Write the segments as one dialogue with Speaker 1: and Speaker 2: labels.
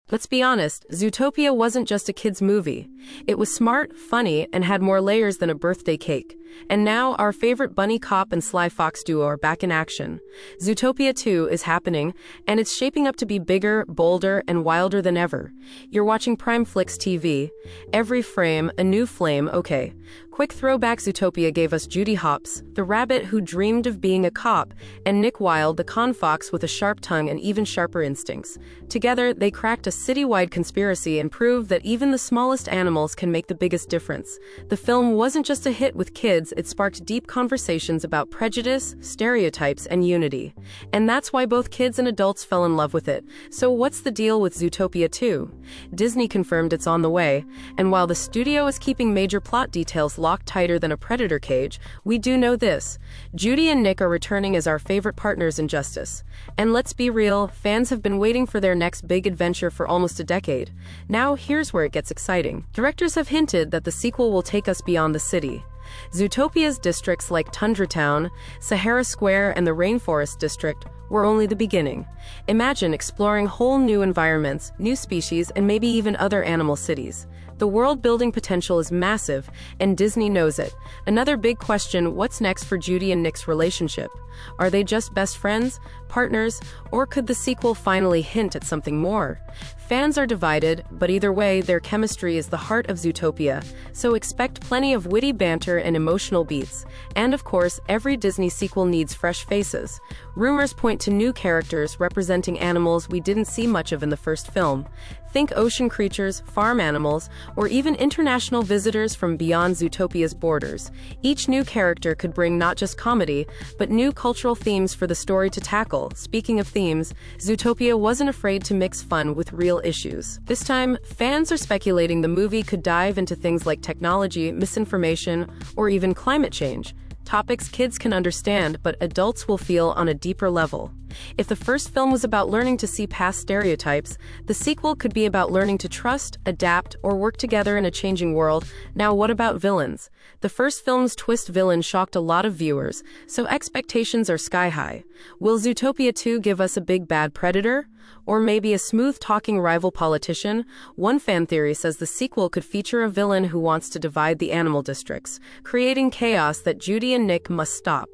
Speaker 1: Let's be honest, Zootopia wasn't just a kid's movie. It was smart, funny, and had more layers than a birthday cake. And now, our favorite bunny cop and sly fox duo are back in action. Zootopia 2 is happening, and it's shaping up to be bigger, bolder, and wilder than ever. You're watching Prime Flix TV. Every frame, a new flame, okay. Quick throwback: Zootopia gave us Judy Hopps, the rabbit who dreamed of being a cop, and Nick Wilde, the con fox with a sharp tongue and even sharper instincts. Together, they cracked a citywide conspiracy and proved that even the smallest animals can make the biggest difference. The film wasn't just a hit with kids, it sparked deep conversations about prejudice, stereotypes, and unity. And that's why both kids and adults fell in love with it. So what's the deal with Zootopia 2? Disney confirmed it's on the way, and while the studio is keeping major plot details locked tighter than a predator cage, we do know this: Judy and Nick are returning as our favorite partners in justice. And let's be real, fans have been waiting for their next big adventure for almost a decade. Now, here's where it gets exciting. Directors have hinted that the sequel will take us beyond the city. Zootopia's districts like Tundra Town, Sahara Square, and the Rainforest District were only the beginning. Imagine exploring whole new environments, new species, and maybe even other animal cities. The world-building potential is massive, and Disney knows it. Another big question: what's next for Judy and Nick's relationship? Are they just best friends, partners, or could the sequel finally hint at something more? Fans are divided, but either way, their chemistry is the heart of Zootopia, so expect plenty of witty banter and emotional beats. And of course, every Disney sequel needs fresh faces. Rumors point to new characters representing animals we didn't see much of in the first film. Think ocean creatures, farm animals, or even international visitors from beyond Zootopia's borders. Each new character could bring not just comedy, but new cultural themes for the story to tackle. Speaking of themes, Zootopia wasn't afraid to mix fun with real issues. This time, fans are speculating the movie could dive into things like technology, misinformation, or even climate change. Topics kids can understand, but adults will feel on a deeper level. If the first film was about learning to see past stereotypes, the sequel could be about learning to trust, adapt, or work together in a changing world. Now, what about villains? The first film's twist villain shocked a lot of viewers, so expectations are sky high. Will Zootopia 2 give us a big bad predator? Or maybe a smooth-talking rival politician? One fan theory says the sequel could feature a villain who wants to divide the animal districts, creating chaos that Judy and Nick must stop.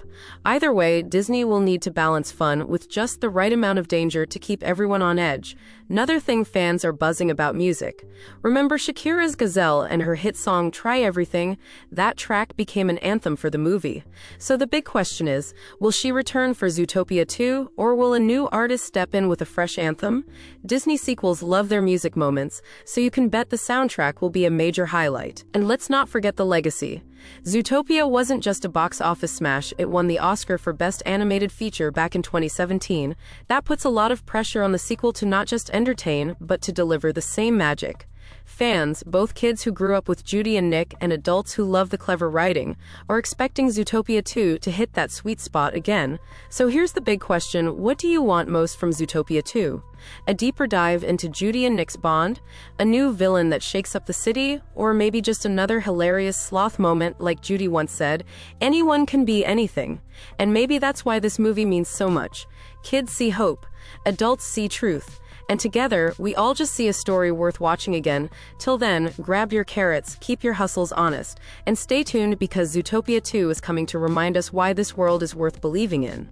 Speaker 1: Either way, Disney will need to balance fun with just the right amount of danger to keep everyone on edge. Another thing fans are buzzing about: music. Remember Shakira's Gazelle and her hit song Try Everything? That track became an anthem for the movie. So the big question is, will she return for Zootopia 2, or will a new artist step in with a fresh anthem? Disney sequels love their music moments, so you can bet the soundtrack will be a major highlight. And let's not forget the legacy. Zootopia wasn't just a box office smash, it won the Oscar for Best Animated Feature back in 2017. That puts a lot of pressure on the sequel to not just entertain, but to deliver the same magic. Fans, both kids who grew up with Judy and Nick and adults who love the clever writing, are expecting Zootopia 2 to hit that sweet spot again. So here's the big question: what do you want most from Zootopia 2? A deeper dive into Judy and Nick's bond? A new villain that shakes up the city? Or maybe just another hilarious sloth moment like Judy once said, "Anyone can be anything." And maybe that's why this movie means so much. Kids see hope, adults see truth. And together, we all just see a story worth watching again. Till then, grab your carrots, keep your hustles honest, and stay tuned because Zootopia 2 is coming to remind us why this world is worth believing in.